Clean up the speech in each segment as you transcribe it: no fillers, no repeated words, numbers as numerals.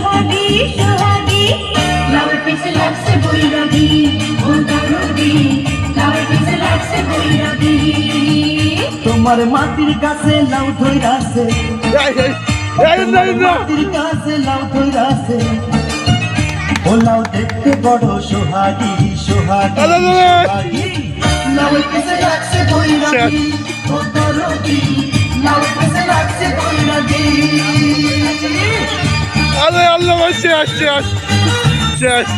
সোহাগী সোহাগী লাউর পিছে লাগছে বৈরাগী ও দরদি লাউর পিছে লাগছে বৈরাগী তোমার মাটির কাছে লাউ ধইরাছে মাটির কাছে লাউ ধইরাছে ও লাউ দেখতে বড় সোহাগী সোহাগী সোহাগী লাউর পিছে লাগছে বৈরাগী ও দরদি লাউর পিছে লাগছে বৈরাগী আরে আল্লাহ শেষ শেষ শেষ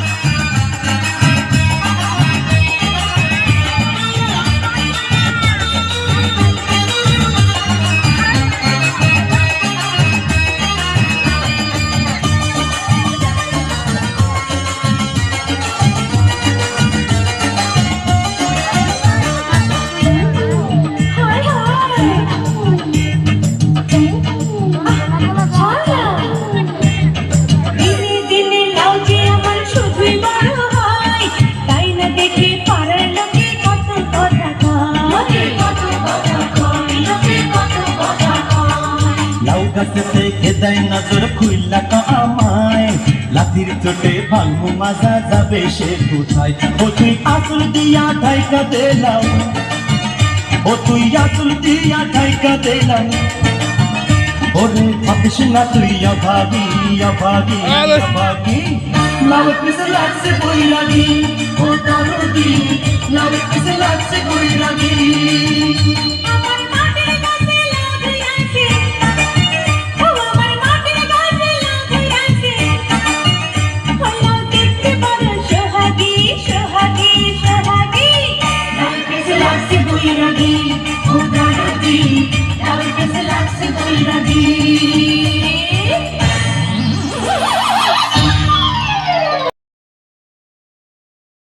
গাছে থেকে দেয় নজর খুইলা তো আমায় লাতির চোটে ভালমু মাজা যাবে সে কোথায় ও তুই আসল দিয়া ঢাইকা দিলাম ও তুই আসল দিয়া ঢাইকা দিলাম ওরে ভাবিস না তুই অভাগী অভাগী অভাগী লাউ পিছে লাগছে বৈরাগী ও দরদি লাউ পিছে লাগছে বৈরাগী বৈরাগী ও দরদি লাউর পিছে লাগছে বৈরাগী